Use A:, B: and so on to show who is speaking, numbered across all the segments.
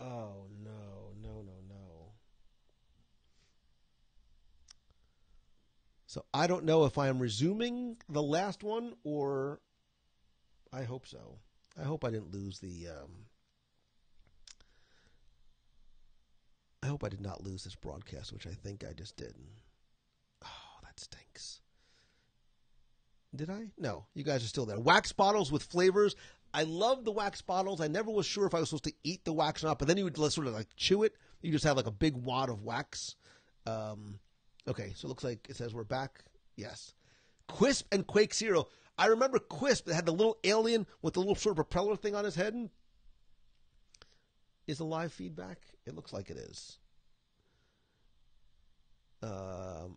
A: Oh, no, no, no, no. So I don't know if I am resuming the last one or I hope so. I hope I didn't lose the. I hope I did not lose this broadcast, which I think I just did. Oh, that stinks. Did I? No, you guys are still there. Wax bottles with flavors. I love the wax bottles. I never was sure if I was supposed to eat the wax or not, but then you would sort of like chew it. You just have like a big wad of wax. Okay, so it looks like it says we're back. Yes. Quisp and Quake cereal. I remember Quisp that had the little alien with the little sort of propeller thing on his head. Is the live feedback? It looks like it is.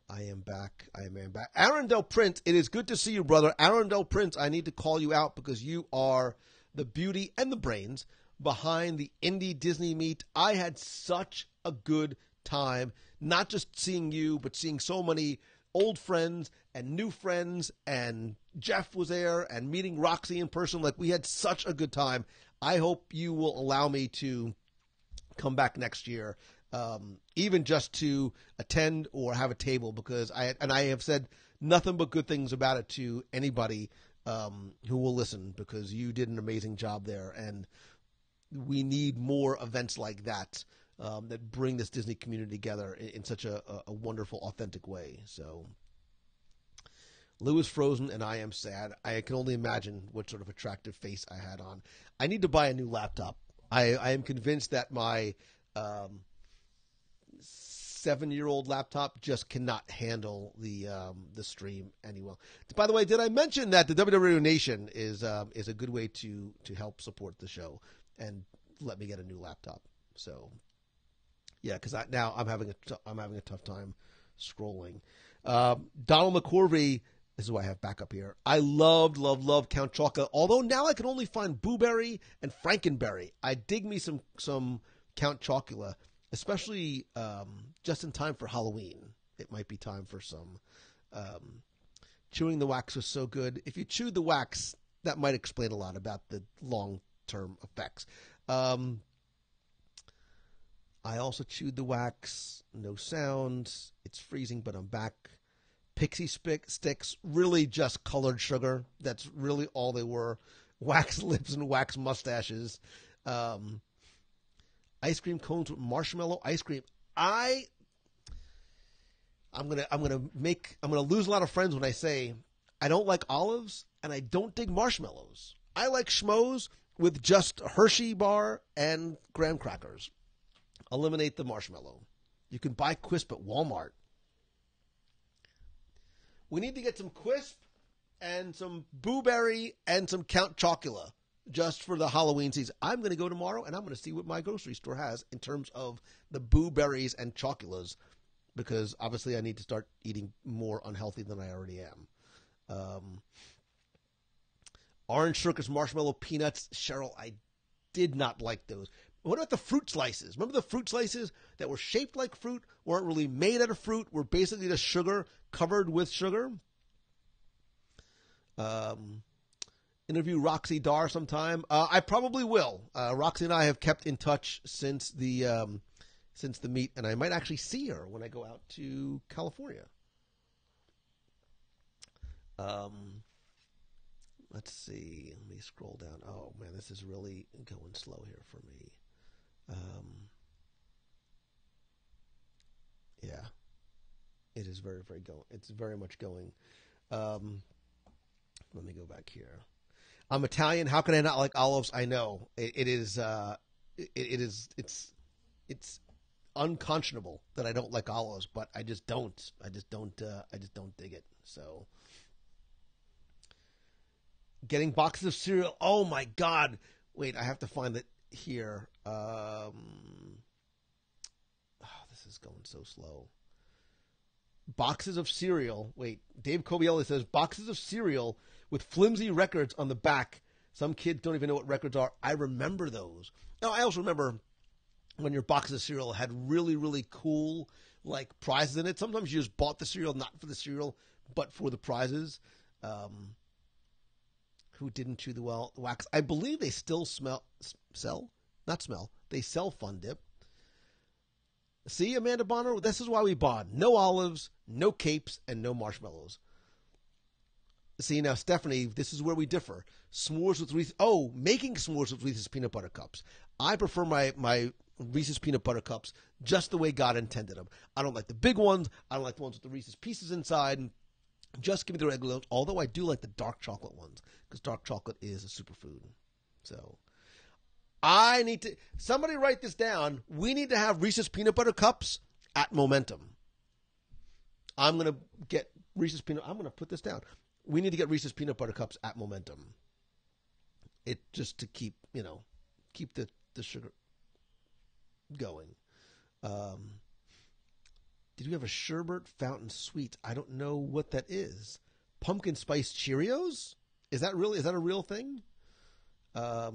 A: I am back. I am back. Arundel Prince, it is good to see you, brother. Arundel Prince, I need to call you out because you are the beauty and the brains behind the Indie Disney Meet. I had such a good time, not just seeing you, but seeing so many old friends and new friends, and Jeff was there, and meeting Roxy in person. Like, we had such a good time. I hope you will allow me to come back next year, even just to attend or have a table, because I have said nothing but good things about it to anybody who will listen, because you did an amazing job there, and we need more events like that that bring this Disney community together in such a wonderful, authentic way. So Lou is frozen and I am sad. I can only imagine what sort of attractive face I had on. I need to buy a new laptop. I am convinced that my 7-year-old laptop just cannot handle the stream anyway. By the way, did I mention that the WDW Radio Nation is a good way to help support the show and let me get a new laptop? So yeah, because now I'm having a tough time scrolling. Donald McCorvey. This is why I have backup here. I loved Count Chocula. Although now I can only find Booberry and Frankenberry. I dig me some Count Chocula, especially just in time for Halloween. It might be time for some. Chewing the wax was so good. If you chewed the wax, that might explain a lot about the long-term effects. I also chewed the wax. No sounds. It's freezing, but I'm back. Pixie sticks, really just colored sugar. That's really all they were. Wax lips and wax mustaches. Ice cream cones with marshmallow ice cream. I'm gonna lose a lot of friends when I say I don't like olives and I don't dig marshmallows. I like schmoes with just a Hershey bar and graham crackers. Eliminate the marshmallow. You can buy Quisp at Walmart. We need to get some Quisp and some Booberry and some Count Chocula just for the Halloween season. I'm going to go tomorrow and I'm going to see what my grocery store has in terms of the Booberries and Choculas, because obviously I need to start eating more unhealthy than I already am. Orange Circus Marshmallow Peanuts. Cheryl, I did not like those. What about the fruit slices? Remember the fruit slices that were shaped like fruit, weren't really made out of fruit, were basically just sugar covered with sugar? Interview Roxy Dar sometime. I probably will. Roxy and I have kept in touch since the meet, and I might actually see her when I go out to California. Let's see. Let me scroll down. Oh man, this is really going slow here for me. Yeah, it is very, very going. It's very much going. Let me go back here. I'm Italian. How can I not like olives? I know it is. It's unconscionable that I don't like olives, but I just don't. I just don't dig it. So, getting boxes of cereal. Oh my God! Wait, I have to find it here. This is going so slow. Boxes of cereal. Wait, Dave Cobielli says boxes of cereal with flimsy records on the back. Some kids don't even know what records are. I remember those. Now, I also remember when your boxes of cereal had really, really cool like prizes in it. Sometimes you just bought the cereal not for the cereal, but for the prizes. Who didn't chew the wax? I believe they still sell Not smell. They sell Fun Dip. See, Amanda Bonner, this is why we bond. No olives, no capes, and no marshmallows. See, now, Stephanie, this is where we differ. S'mores with Reese's. Oh, making s'mores with Reese's peanut butter cups. I prefer my Reese's peanut butter cups just the way God intended them. I don't like the big ones. I don't like the ones with the Reese's Pieces inside. Just give me the regular ones, although I do like the dark chocolate ones because dark chocolate is a superfood. So I need to – somebody write this down. We need to have Reese's peanut butter cups at Momentum. I'm going to get Reese's peanut – I'm going to put this down. We need to get Reese's peanut butter cups at Momentum. It just to keep, keep the sugar going. Did you have a sherbet fountain sweet? I don't know what that is. Pumpkin spice Cheerios? Is that a real thing? Oh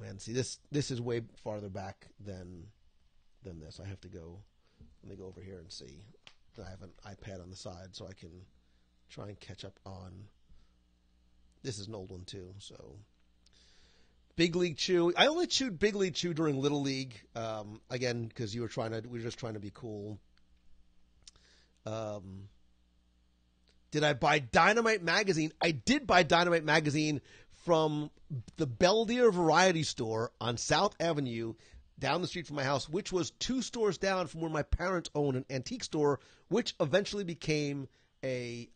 A: man, see this is way farther back than this. I have to go. Let me go over here and see. I have an iPad on the side so I can try and catch up on. This is an old one too, so Big League Chew. I only chewed Big League Chew during Little League, again because we were just trying to be cool. Did I buy Dynamite magazine? I did buy Dynamite magazine from the Belvedere Variety Store on South Avenue, down the street from my house, which was 2 stores down from where my parents owned an antique store, which eventually became a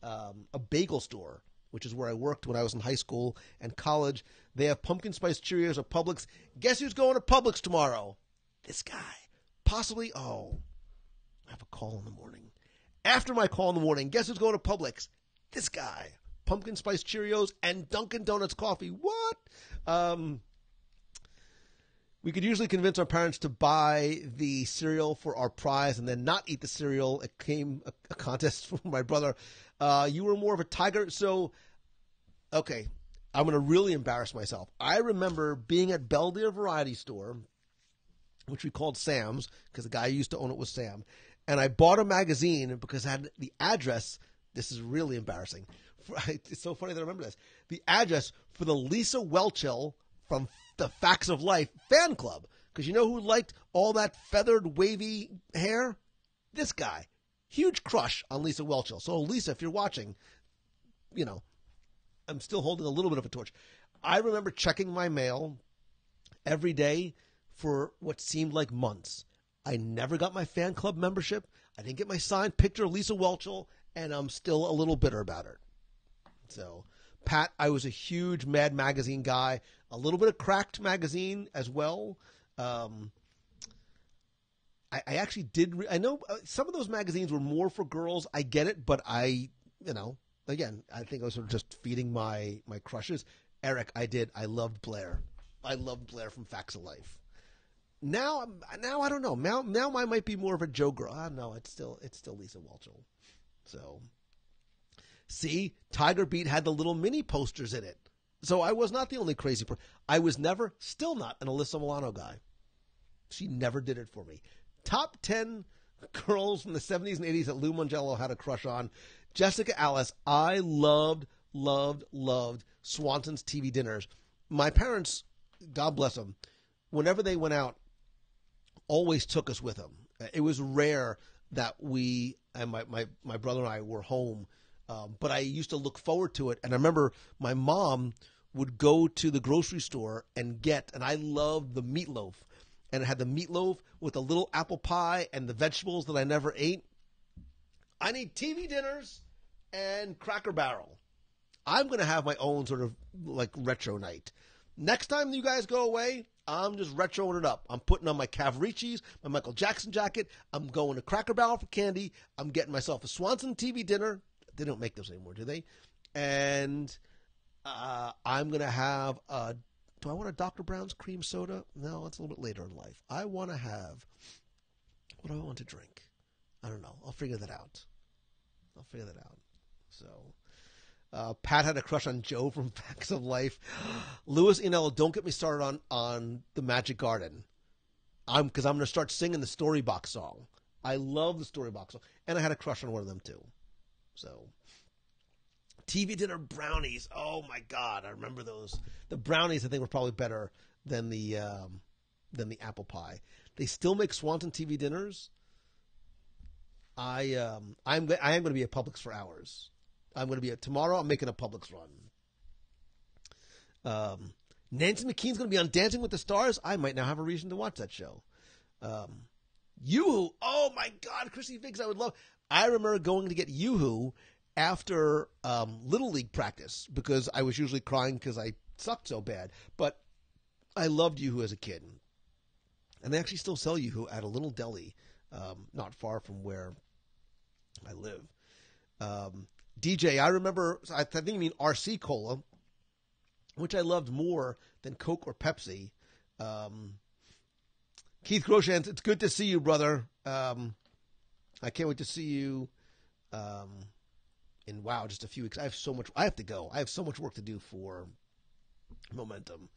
A: bagel store, which is where I worked when I was in high school and college. They have pumpkin spice Cheerios at Publix. Guess who's going to Publix tomorrow? This guy. Possibly. Oh, I have a call in the morning. After my call in the morning, guess who's going to Publix? This guy. Pumpkin spice Cheerios and Dunkin' Donuts coffee. What? We could usually convince our parents to buy the cereal for our prize and then not eat the cereal. It came a contest for my brother. You were more of a tiger. So, okay, I'm going to really embarrass myself. I remember being at Belvedere Variety Store, which we called Sam's because the guy who used to own it was Sam. And I bought a magazine because it had the address. This is really embarrassing. It's so funny that I remember this. The address for the Lisa Whelchel from the Facts of Life fan club. Because you know who liked all that feathered, wavy hair? This guy. Huge crush on Lisa Whelchel. So, Lisa, if you're watching, I'm still holding a little bit of a torch. I remember checking my mail every day for what seemed like months. I never got my fan club membership. I didn't get my signed picture of Lisa Whelchel, and I'm still a little bitter about it. So, Pat, I was a huge Mad Magazine guy. A little bit of Cracked Magazine as well. I actually did. I know some of those magazines were more for girls. I get it, but again, I think I was sort of just feeding my crushes. Eric, I did. I loved Blair. I loved Blair from Facts of Life. Now I don't know. Now I might be more of a Joe girl. No, it's still Lisa Whelchel. So, see, Tiger Beat had the little mini posters in it. So I was not the only crazy person. I was still not an Alyssa Milano guy. She never did it for me. Top 10 girls from the 70s and 80s that Lou Mongello had a crush on. Jessica Alice. I loved Swanson's TV dinners. My parents, God bless them, whenever they went out, always took us with them. It was rare that we, and my brother and I were home, but I used to look forward to it. And I remember my mom would go to the grocery store and I loved the meatloaf. And it had the meatloaf with a little apple pie and the vegetables that I never ate. I need TV dinners and Cracker Barrel. I'm going to have my own sort of like retro night. Next time you guys go away, I'm just retroing it up. I'm putting on my Cavaricis, my Michael Jackson jacket. I'm going to Cracker Barrel for candy. I'm getting myself a Swanson TV dinner. They don't make those anymore, do they? And I'm going to have do I want a Dr. Brown's cream soda? No, it's a little bit later in life. I want to have, what do I want to drink? I don't know. I'll figure that out. So, Pat had a crush on Joe from Facts of Life. Louis Inello, don't get me started on the Magic Garden. Because I'm going to start singing the Storybox song. I love the Storybox song. And I had a crush on one of them too. So, TV dinner brownies. Oh my God, I remember those. The brownies I think were probably better than the apple pie. They still make Swanton TV dinners. I am going to be at Publix for hours. Tomorrow. I'm making a Publix run. Nancy McKean's going to be on Dancing with the Stars. I might now have a reason to watch that show. Yoo-hoo. Oh my God, Chrissy Viggs, I remember going to get Yoo-hoo after Little League practice because I was usually crying because I sucked so bad. But I loved Yoo-hoo as a kid. And they actually still sell Yoo-hoo at a little deli not far from where I live. DJ, I remember, I think you mean RC Cola, which I loved more than Coke or Pepsi. Keith Groshans, it's good to see you, brother. I can't wait to see you in, just a few weeks. I have to go. I have so much work to do for Momentum.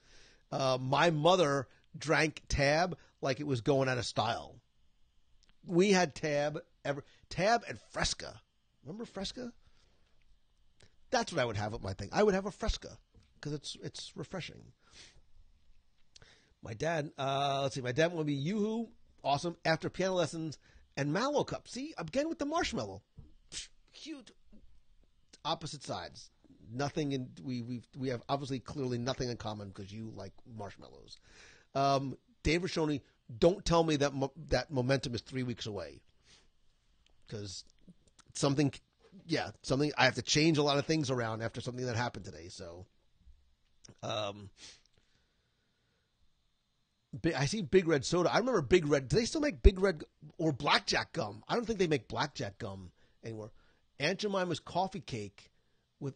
A: My mother drank Tab like it was going out of style. We had Tab and Fresca. Remember Fresca? That's what I would have at my thing. I would have a Fresca because it's refreshing. My dad, my dad would be Yoo-hoo, awesome, after piano lessons, and Mallow Cup. See, again with the marshmallow. Huge opposite sides. Nothing in, we have obviously clearly nothing in common because you like marshmallows. Dave Rashoni, don't tell me that Momentum is 3 weeks away. Because something, I have to change a lot of things around after something that happened today. So, I see Big Red Soda. I remember Big Red. Do they still make Big Red or Blackjack gum? I don't think they make Blackjack gum anymore. Aunt Jemima's coffee cake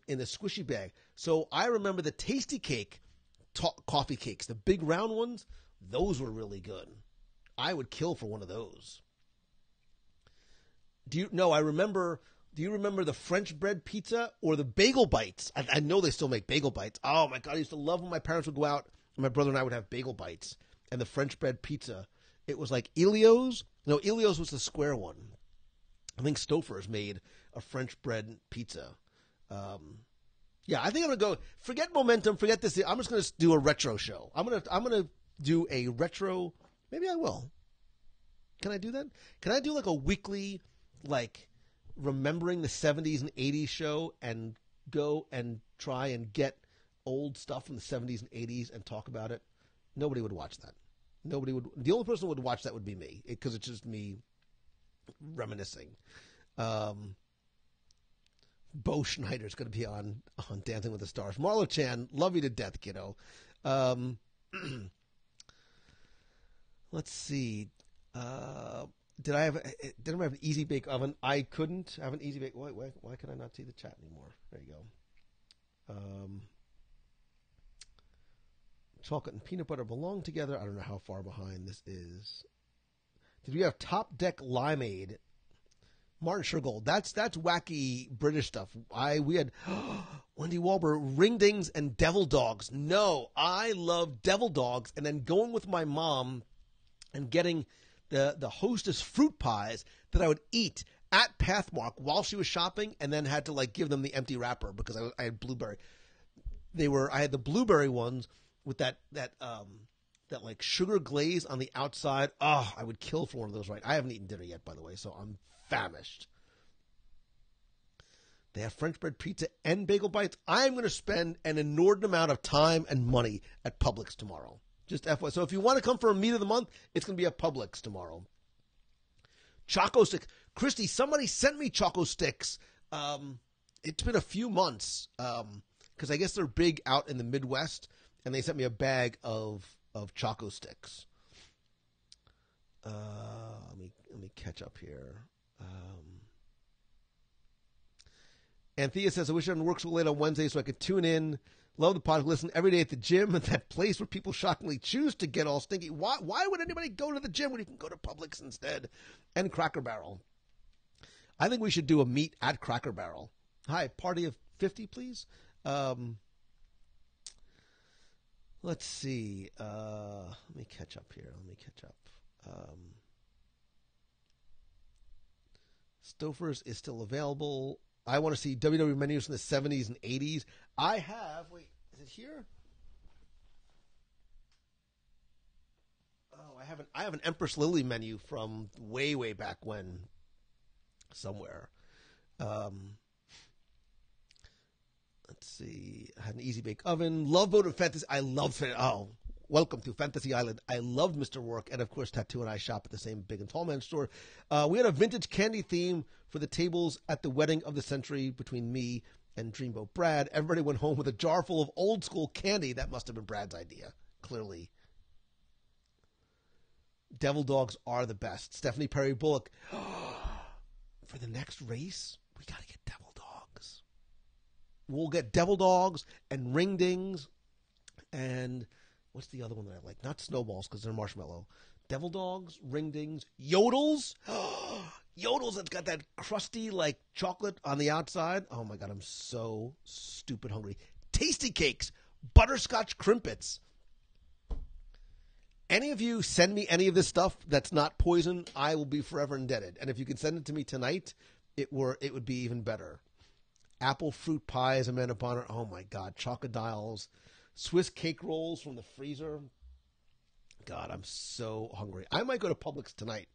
A: in a squishy bag. So I remember the Tasty Cake coffee cakes, the big round ones. Those were really good. I would kill for one of those. Do you remember the French bread pizza or the bagel bites? I know they still make bagel bites. Oh my God, I used to love when my parents would go out and my brother and I would have bagel bites and the French bread pizza. It was like Elio's. No, Elio's was the square one. I think Stouffer's made a French bread pizza. I think I'm gonna go. Forget Momentum. Forget this. I'm just gonna do a retro show. I'm gonna do a retro. Maybe I will. Can I do that? Can I do like a weekly, like remembering the 70s and 80s show and go and try and get old stuff from the 70s and 80s and talk about it? Nobody would watch that. Nobody would. The only person who would watch that would be me because it's just me reminiscing. Bo Schneider's going to be on Dancing with the Stars. Marlo Chan, love you to death, kiddo. Let's see. Did I have an easy bake oven? I couldn't have an easy bake. Why can I not see the chat anymore? There you go. Chocolate and peanut butter belong together. I don't know how far behind this is. Did we have Top Deck Limeade? Martin Shergold. That's wacky British stuff. We had Wendy Walber, Ring Dings and Devil Dogs. No, I love Devil Dogs, and then going with my mom and getting the Hostess fruit pies that I would eat at Pathmark while she was shopping, and then had to like give them the empty wrapper because I had blueberry. I had the blueberry ones with that like sugar glaze on the outside. Oh, I would kill for one of those. Right, I haven't eaten dinner yet, by the way, so I'm famished. They have French bread pizza and bagel bites. I'm going to spend an inordinate amount of time and money at Publix tomorrow. Just FYI. So if you want to come for a meat of the month, it's going to be at Publix tomorrow. Choco sticks. Christy, somebody sent me Choco sticks. It's been a few months because I guess they're big out in the Midwest, and they sent me a bag of Choco sticks. Let me catch up here. Anthea says, I wish I didn't work so late on Wednesday so I could tune in. Love the podcast. Listen every day at the gym at that place where people shockingly choose to get all stinky. Why would anybody go to the gym when you can go to Publix instead? And Cracker Barrel. I think we should do a meet at Cracker Barrel. Hi, party of 50, please. Let's see. Let me catch up here. Stouffer's is still available. I want to see WDW menus from the 70s and 80s. I have, wait, is it here? Oh, I have an Empress Lily menu from way, way back when somewhere. Let's see. I had an Easy Bake Oven. Love Boat and Fantasy. I love it. Oh, welcome to Fantasy Island. I loved Mr. Work. And, of course, Tattoo and I shop at the same Big and Tall Man store. We had a vintage candy theme for the tables at the wedding of the century between me and Dreamboat Brad. Everybody went home with a jar full of old school candy. That must have been Brad's idea, clearly. Devil dogs are the best. Stephanie Perry Bullock. For the next race, we got to get devil dogs. We'll get devil dogs and ring dings and what's the other one that I like? Not snowballs because they're marshmallow. Devil dogs, ring dings, yodels. Yodels that's got that crusty like chocolate on the outside. Oh my God, I'm so stupid hungry. Tasty cakes, butterscotch crimpets. Any of you send me any of this stuff that's not poison, I will be forever indebted. And if you can send it to me tonight, it would be even better. Apple fruit pies, Amanda Bonner. Oh my God, chocodiles, Swiss cake rolls from the freezer. God, I'm so hungry. I might go to Publix tonight.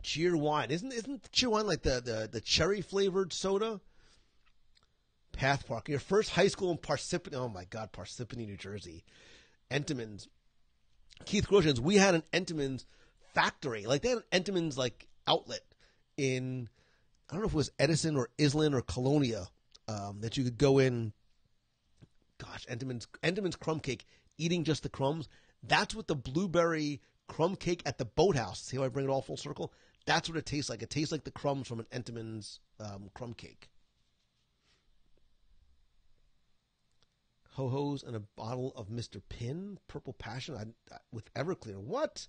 A: Cheer wine, isn't cheer wine like the cherry flavored soda? Path Park, your first high school in Parsippany. Oh my God, Parsippany, New Jersey. Entenmann's. Keith Grosjean's. We had an Entenmann's factory. Like they had an Entenmann's like outlet in, I don't know if it was Edison or Island or Colonia, that you could go in. Gosh, Entenmann's crumb cake, eating just the crumbs. That's what the blueberry crumb cake at the Boathouse. See how I bring it all full circle? That's what it tastes like. It tastes like the crumbs from an Entenmann's crumb cake. Ho-Hos and a bottle of Mr. Pin, Purple Passion with Everclear. What?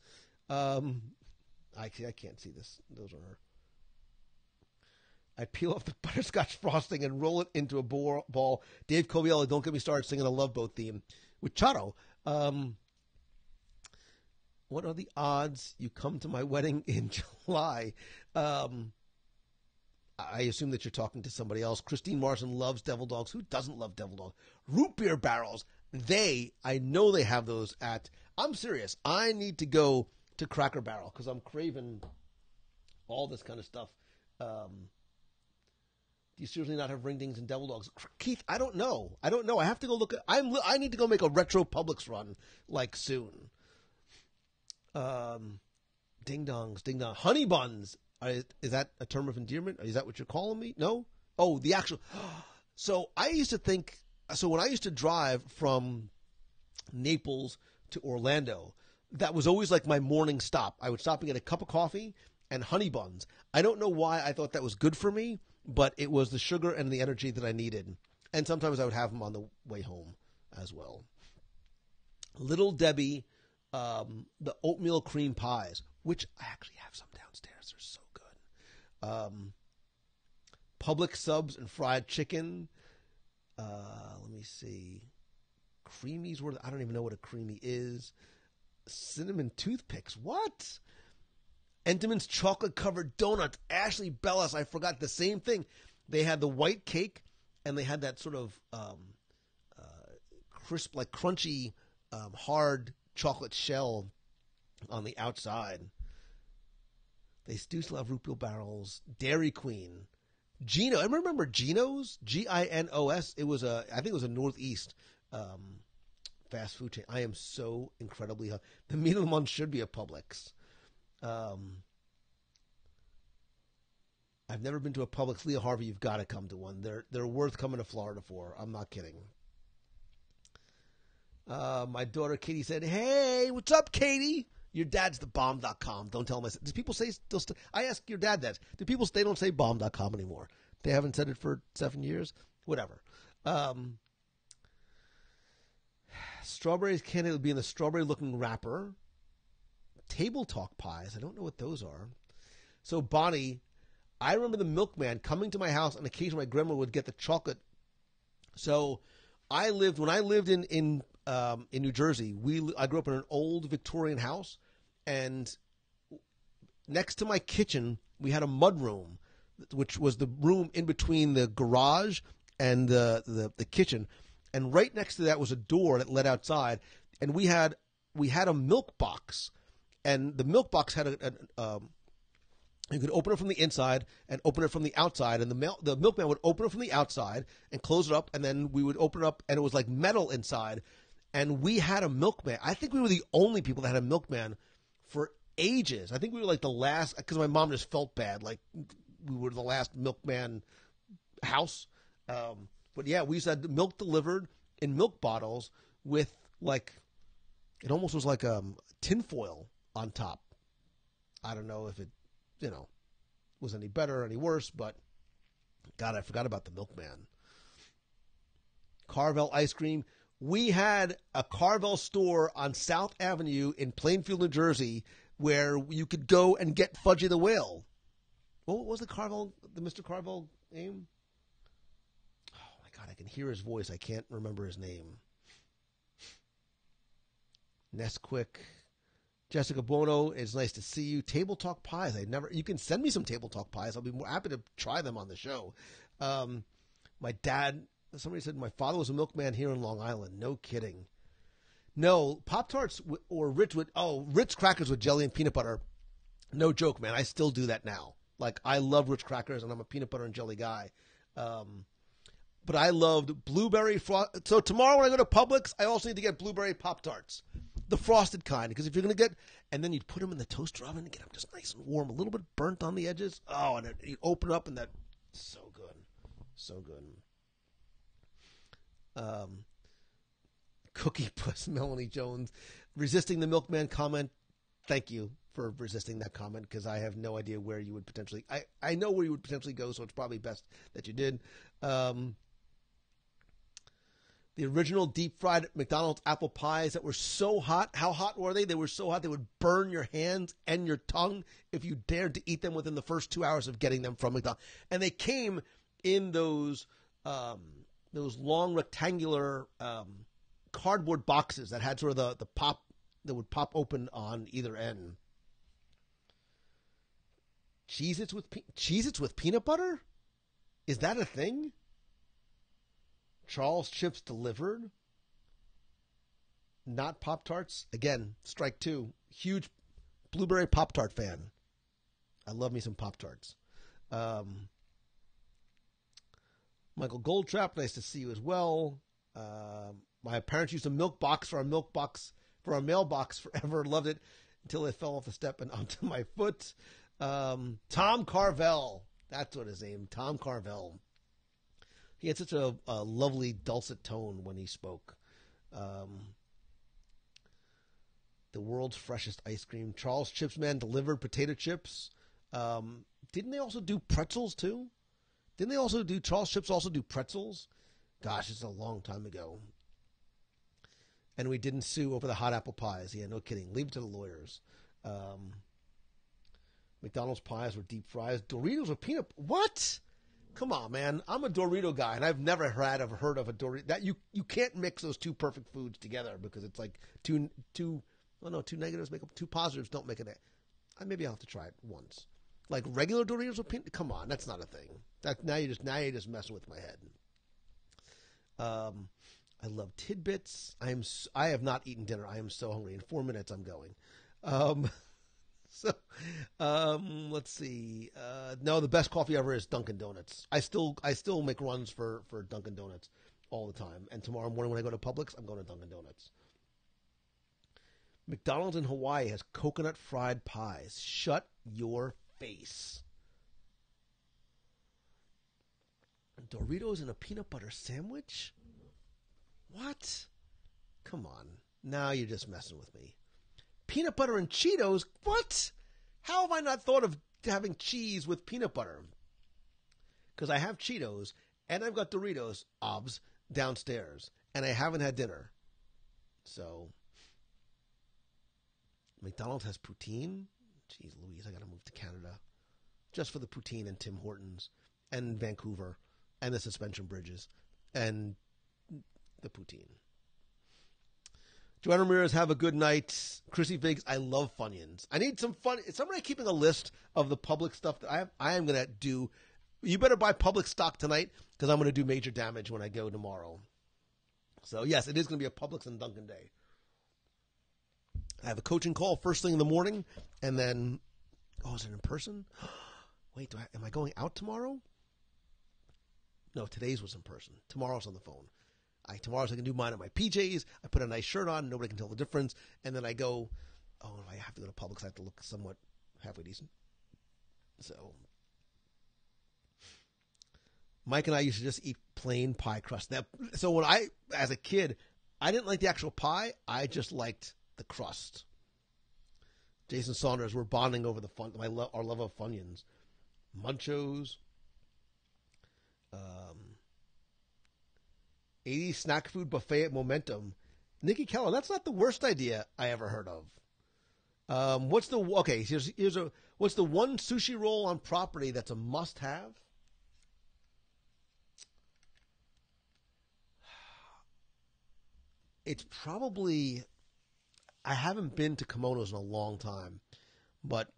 A: I can't see this. Those are. I peel off the butterscotch frosting and roll it into a ball. Dave Coviello, don't get me started singing a Love Boat theme with Chato. What are the odds you come to my wedding in July? I assume that you're talking to somebody else. Christine Morrison loves devil dogs. Who doesn't love devil dogs? Root beer barrels. I know they have those I'm serious. I need to go to Cracker Barrel because I'm craving all this kind of stuff. Do you seriously not have ring dings and devil dogs? Keith, I don't know. I have to go look I need to go make a retro Publix run like soon. Ding dongs, ding dong. Honey buns. Is that a term of endearment? Is that what you're calling me? No? Oh, the actual. So I used to think, when I used to drive from Naples to Orlando, that was always like my morning stop. I would stop and get a cup of coffee and honey buns. I don't know why I thought that was good for me, but it was the sugar and the energy that I needed. And sometimes I would have them on the way home as well. Little Debbie, the oatmeal cream pies, which I actually have some downstairs. They're so good. Public subs and fried chicken. Let me see. Creamies. I don't even know what a creamy is. Cinnamon toothpicks. What? Entenmann's chocolate covered donuts. Ashley Bellis. I forgot the same thing. They had the white cake and they had that sort of crisp, like crunchy, hard chocolate shell on the outside. They do still have root beer barrels. Dairy Queen. Gino. I remember Gino's. Ginos. I think it was a Northeast fast food chain. I am so incredibly hungry. The meat of the month should be a Publix. I've never been to a Publix. Leah Harvey, you've got to come to one. They're worth coming to Florida for. I'm not kidding. My daughter Katie said, "Hey, what's up, Katie? Your dad's the bomb.com. Don't tell him I said." Do people say still? I ask your dad that. Do people? They don't say bomb.com anymore. They haven't said it for 7 years. Whatever. Strawberries candy will be in the strawberry-looking wrapper. Table talk pies. I don't know what those are. So Bonnie, I remember the milkman coming to my house, and occasionally my grandma would get the chocolate. So when I lived in New Jersey, I grew up in an old Victorian house, and next to my kitchen, we had a mud room, which was the room in between the garage and the kitchen. And right next to that was a door that led outside. And we had a milk box. And the milk box had you could open it from the inside and open it from the outside. And the milkman would open it from the outside and close it up. And then we would open it up, and it was like metal inside. And we had a milkman. I think we were the only people that had a milkman for ages. I think we were like the last, because my mom just felt bad. Like we were the last milkman house. But yeah, we used to have milk delivered in milk bottles with like, it almost was like tinfoil on top. I don't know if it, was any better or any worse, but God, I forgot about the milkman. Carvel ice cream. We had a Carvel store on South Avenue in Plainfield, New Jersey, where you could go and get Fudgy the Whale. What was the Mr. Carvel name? Oh my God, I can hear his voice. I can't remember his name. Nesquik. Jessica Bono, it's nice to see you. Table Talk pies. You can send me some Table Talk pies. I'll be more happy to try them on the show. My dad, somebody said my father was a milkman here in Long Island. No kidding. No, Pop-Tarts or Ritz crackers with jelly and peanut butter. No joke, man. I still do that now. Like, I love Ritz crackers, and I'm a peanut butter and jelly guy. But I loved blueberry so tomorrow when I go to Publix, I also need to get blueberry Pop-Tarts. The frosted kind, because if you're going to and then you'd put them in the toaster oven and get them just nice and warm, a little bit burnt on the edges. Oh, and you open it up, and so good. So good. Cookie Puss, Melanie Jones, resisting the milkman comment. Thank you for resisting that comment, because I have no idea where you would potentially, I know where you would potentially go, so it's probably best that you did. The original deep-fried McDonald's apple pies that were so hot. How hot were they? They were so hot they would burn your hands and your tongue if you dared to eat them within the first 2 hours of getting them from McDonald's. And they came in those long rectangular cardboard boxes that had sort of the pop that would pop open on either end. Cheez-Its with peanut butter? Is that a thing? Charles chips delivered. Not Pop-Tarts. Again, strike two. Huge blueberry Pop-Tart fan. I love me some Pop-Tarts. Michael Goldtrap, nice to see you as well. My parents used a milk box for our mailbox forever. Loved it until it fell off the step and onto my foot. Tom Carvel. That's what his name. Tom Carvel. He had such a lovely, dulcet tone when he spoke. The world's freshest ice cream. Charles Chips Man delivered potato chips. Didn't they also do pretzels, too? Charles Chips also do pretzels? Gosh, it's a long time ago. And we didn't sue over the hot apple pies. Yeah, no kidding. Leave it to the lawyers. McDonald's pies were deep fries. Doritos with peanut... What? Come on, man. I'm a Dorito guy, and I've never heard of a Dorito. That you can't mix those two perfect foods together, because it's like two negatives make up two positives. Don't make it. Maybe I'll have to try it once. Like regular Doritos with peanut. Come on, that's not a thing. Now you're just messing with my head. I love tidbits. I have not eaten dinner. I am so hungry. In 4 minutes, I'm going. Let's see. No, the best coffee ever is Dunkin' Donuts. I still make runs for Dunkin' Donuts all the time. And tomorrow morning when I go to Publix, I'm going to Dunkin' Donuts. McDonald's in Hawaii has coconut fried pies. Shut your face. Doritos in a peanut butter sandwich? What? Come on. Now you're just messing with me. Peanut butter and Cheetos? What? How have I not thought of having cheese with peanut butter? Because I have Cheetos and I've got Doritos, obs, downstairs. And I haven't had dinner. So, McDonald's has poutine? Jeez Louise, I got to move to Canada. Just for the poutine and Tim Hortons and Vancouver and the suspension bridges and the poutine. Joanna Ramirez, have a good night. Chrissy Viggs, I love Funyuns. I need some fun. Is somebody keeping a list of the public stuff that I am going to do? You better buy public stock tonight because I'm going to do major damage when I go tomorrow. So, yes, it is going to be a Publix and Dunkin' day. I have a coaching call first thing in the morning, and then, is it in person? Wait, am I going out tomorrow? No, today's was in person. Tomorrow's on the phone. Tomorrow's I can do mine on my PJs. I put a nice shirt on. Nobody can tell the difference. And then I go, I have to go to Publix. I have to look somewhat halfway decent. So, Mike and I used to just eat plain pie crust. So when as a kid, I didn't like the actual pie. I just liked the crust. Jason Saunders, we're bonding over our love of Funyuns. Munchos. 80 snack food buffet at Momentum. Nikki Keller, that's not the worst idea I ever heard of. What's the one sushi roll on property that's a must-have? It's probably, I haven't been to Kimono's in a long time, but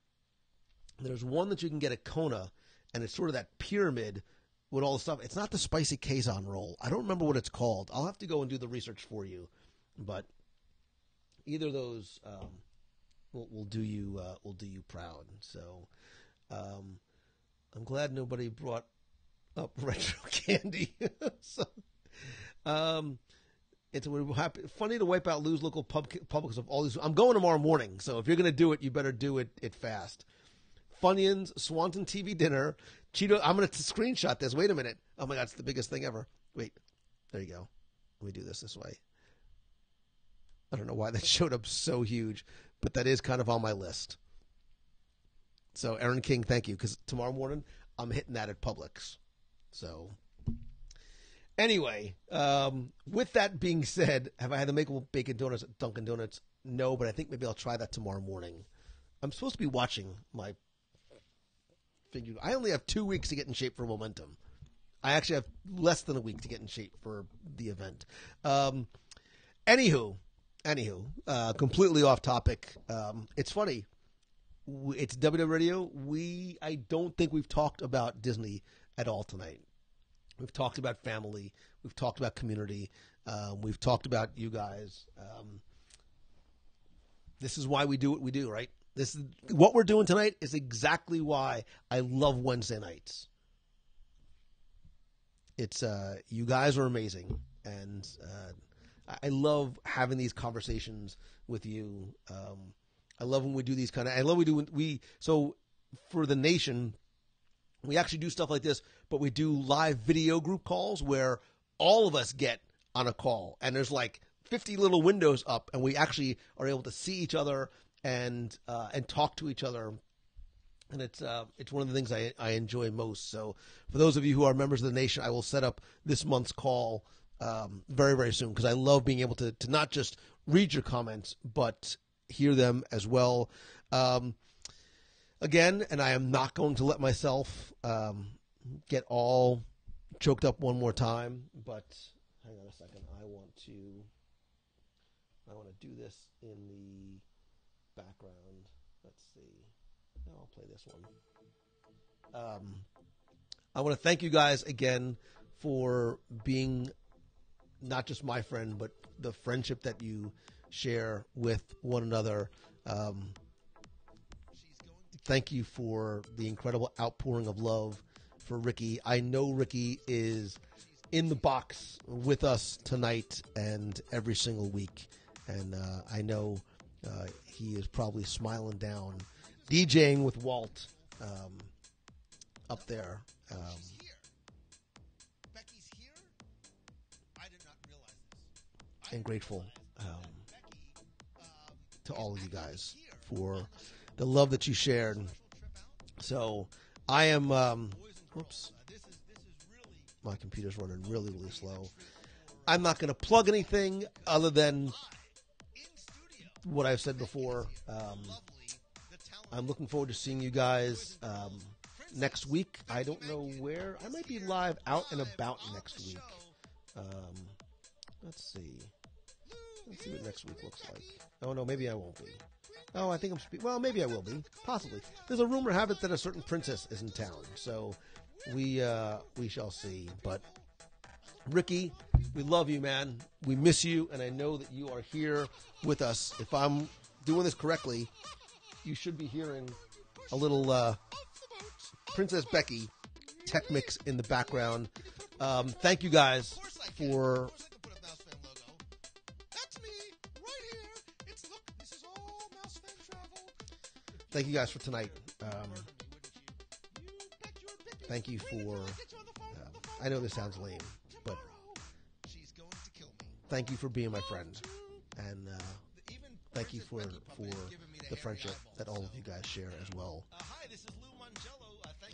A: there's one that you can get at Kona, and it's sort of that pyramid with all the stuff. It's not the spicy Kazan roll. I don't remember what it's called. I'll have to go and do the research for you. But either of those will do you proud. So I'm glad nobody brought up retro candy. So, it's funny to wipe out lose local Publix of all these. I'm going tomorrow morning, so if you're going to do it, you better do it fast. Funyuns, Swanton TV dinner, Cheeto. I'm going to screenshot this. Wait a minute. Oh my God, it's the biggest thing ever. Wait, there you go. Let me do this way. I don't know why that showed up so huge, but that is kind of on my list. So Aaron King, thank you, because tomorrow morning I'm hitting that at Publix. So anyway, with that being said, have I had the maple bacon donuts at Dunkin' Donuts? No, but I think maybe I'll try that tomorrow morning. I'm supposed to be watching my figure. I only have 2 weeks to get in shape for Momentum. I actually have less than a week to get in shape for the event. Anywho, completely off topic. It's funny. It's WDW Radio. I don't think we've talked about Disney at all tonight. We've talked about family. We've talked about community. We've talked about you guys. This is why we do what we do, right? This is what we're doing tonight is exactly why I love Wednesday nights. It's you guys are amazing, and I love having these conversations with you. I love when we do these I love so for the nation, we actually do stuff like this, but we do live video group calls where all of us get on a call, and there's like 50 little windows up, and we actually are able to see each other and talk to each other. And it's one of the things I enjoy most. So for those of you who are members of the nation, I will set up this month's call very, very soon, because I love being able to not just read your comments, but hear them as well. Again, and I am not going to let myself get all choked up one more time, but hang on a second. I want to do this in the background. Let's see. I'll play this one. I want to thank you guys again for being not just my friend, but the friendship that you share with one another. Thank you for the incredible outpouring of love for Ricky. I know Ricky is in the box with us tonight and every single week. And I know he is probably smiling down, DJing with Walt up there. Becky's here? I did not realize this. And grateful to all of you guys for the love that you shared. So I am, whoops, my computer's running really, really slow. I'm not going to plug anything other than what I've said before. I'm looking forward to seeing you guys next week. I don't know where. I might be live out and about next week. Let's see. Let's see what next week looks like. Oh, no, maybe I won't be. Oh, I think well, maybe I will be. Possibly. There's a rumor have it that a certain princess is in town. So we shall see. But Ricky, we love you, man. We miss you, and I know that you are here with us. If I'm doing this correctly, you should be hearing a little Princess Becky tech mix in the background. Thank you guys for... Thank you guys for tonight. Thank you for... I know this sounds lame, but thank you for being my friend. And thank you for the friendship that all of you guys share as well.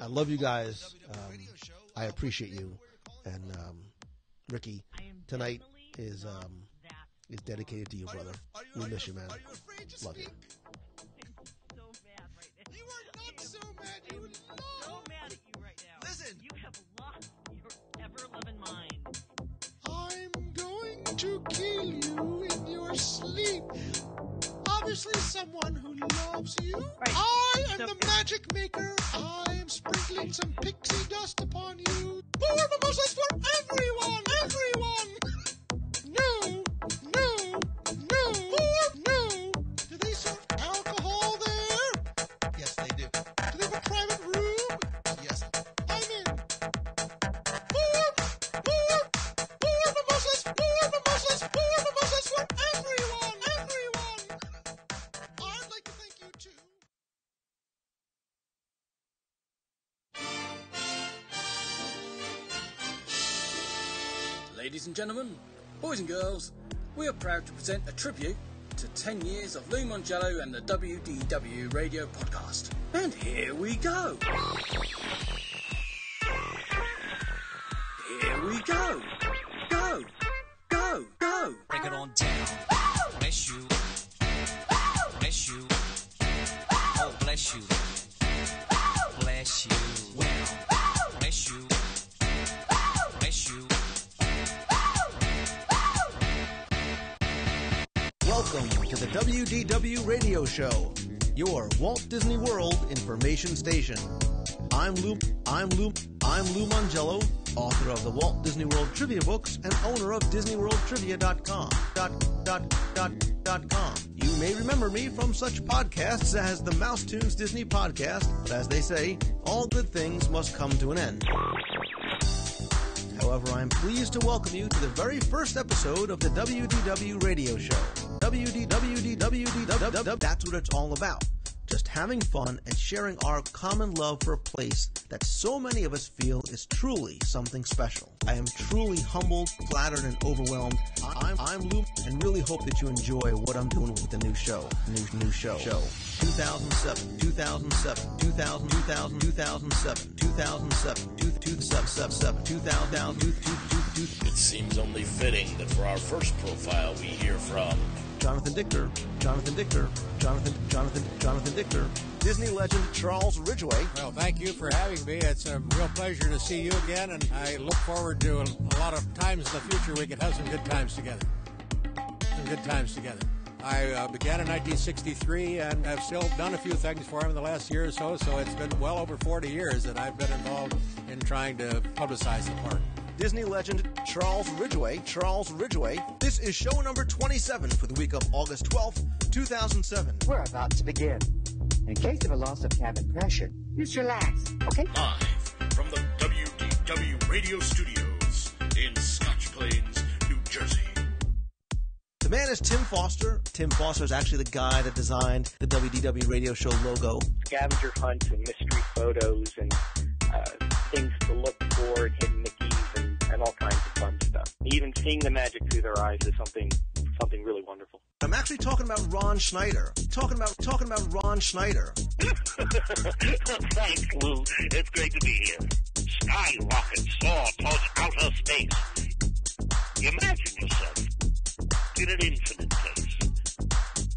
A: I love you guys. I appreciate you. And Ricky, tonight is dedicated to you, brother. We miss you, man. Love you.
B: I'm going to kill you in your sleep. Obviously someone who loves you. Right. I am the magic maker. I am sprinkling some pixie dust upon you. More mimosas for everyone! Everyone! No! No! No! More! No! Do they serve alcohol there?
C: Yes, they do.
B: Do they have a private room?
C: Yes.
B: I'm in. More mimosas for everyone! Everyone! I'd like to thank you too.
D: Ladies and gentlemen, boys and girls, we are proud to present a tribute to 10 years of Lou Mongello and the WDW Radio podcast. And here we go. Here we go. Go, go, go.
E: Break it on down. Bless you. Bless you. Oh, bless you. Bless you. Bless you. Bless you.
A: Welcome to the WDW Radio Show, your Walt Disney World information station. I'm Lou Mongello, author of the Walt Disney World Trivia books and owner of DisneyWorldTrivia.com. You may remember me from such podcasts as the Mouse Tunes Disney Podcast, but as they say, all good things must come to an end. However, I'm pleased to welcome you to the very first episode of the WDW Radio Show. WDW, that's what it's all about. Just having fun and sharing our common love for a place that so many of us feel is truly something special. I am truly humbled, flattered, and overwhelmed. I'm Lou, and really hope that you enjoy what I'm doing with the new show. New show. 2007, 2007, 2000, 2000, 2007, 2007, 2007, 2000.
F: It seems only fitting that for our first profile we hear from
A: Jonathan Dicker, Disney legend Charles Ridgway.
G: Well, thank you for having me. It's a real pleasure to see you again, and I look forward to a lot of times in the future we can have some good times together. I began in 1963 and have still done a few things for him in the last year or so, so it's been well over 40 years that I've been involved in trying to publicize the park.
A: Disney legend Charles Ridgway. This is show number 27 for the week of August 12th, 2007.
H: We're about to begin. In case of a loss of cabin pressure, just relax, okay?
F: live from the WDW Radio Studios in Scotch Plains, New Jersey.
A: The man is Tim Foster. Tim Foster is actually the guy that designed the WDW Radio Show logo.
I: Scavenger hunts and mystery photos and things to look for and hidden Mickeys and all kinds of fun stuff. Even seeing the magic through their eyes is something really wonderful.
A: I'm actually talking about Ron Schneider. Talking about Ron Schneider.
F: Thanks, Lou. It's great to be here. Skyrocket soar towards outer space. Imagine yourself in an infinite place.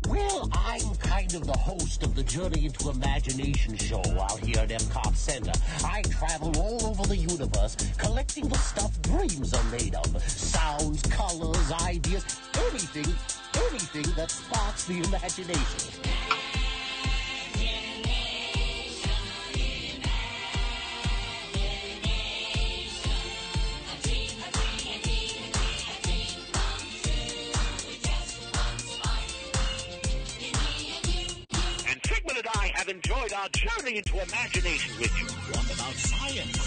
J: Well, I'm kind of the host of the Journey into Imagination show out here at Epcot Center. I travel all over the universe, collecting the stuff dreams are made of. Sounds, colors, ideas, anything that sparks the imagination.
F: And Figment and I have enjoyed our journey into imagination with you.
J: What about science?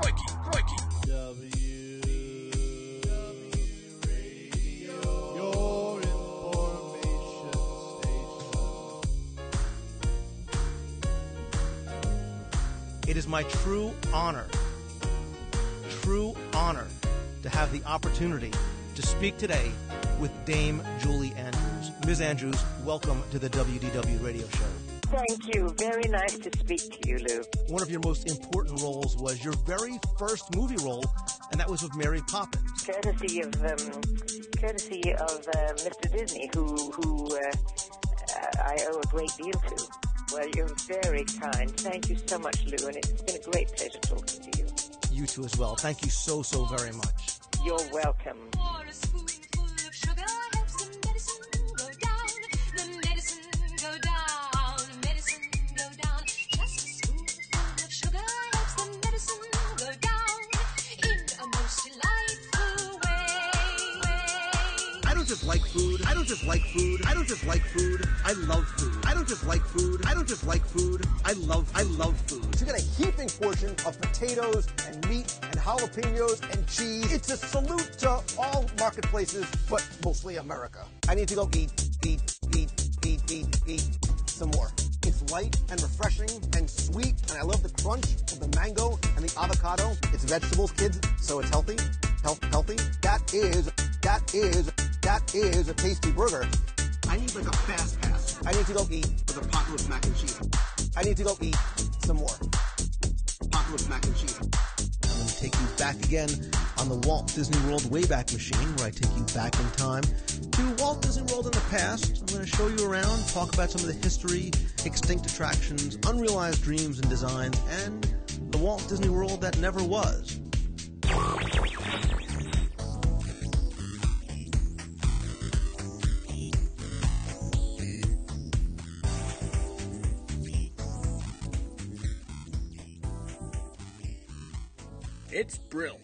D: Crikey.
B: WDW Radio, your information station.
A: It is my true honor to have the opportunity to speak today with Dame Julie Andrews. Ms. Andrews, welcome to the WDW Radio Show.
C: Thank you. Very nice to speak to you, Lou.
A: One of your most important roles was your very first movie role, and that was with Mary Poppins.
C: Courtesy of Mr. Disney, who I owe a great deal to. Well, you're very kind. Thank you so much, Lou, and it's been a great pleasure talking to you.
A: You too as well. Thank you so very much.
C: You're welcome.
A: I don't just like food. I love food. I don't just like food. I love food. To get a heaping portion of potatoes and meat and jalapenos and cheese. It's a salute to all marketplaces, but mostly America. I need to go eat some more. It's light and refreshing and sweet, and I love the crunch of the mango and the avocado. It's vegetables, kids, so it's healthy. Healthy. That is a tasty burger. I need like a fast pass. I need to go eat with a pot roast mac and cheese. I need to go eat some more. Pot roast mac and cheese. I'm going to take you back again on the Walt Disney World Wayback Machine, where I take you back in time to Walt Disney World in the past. I'm going to show you around, talk about some of the history, extinct attractions, unrealized dreams and designs, and the Walt Disney World that never was.
D: It's Brill.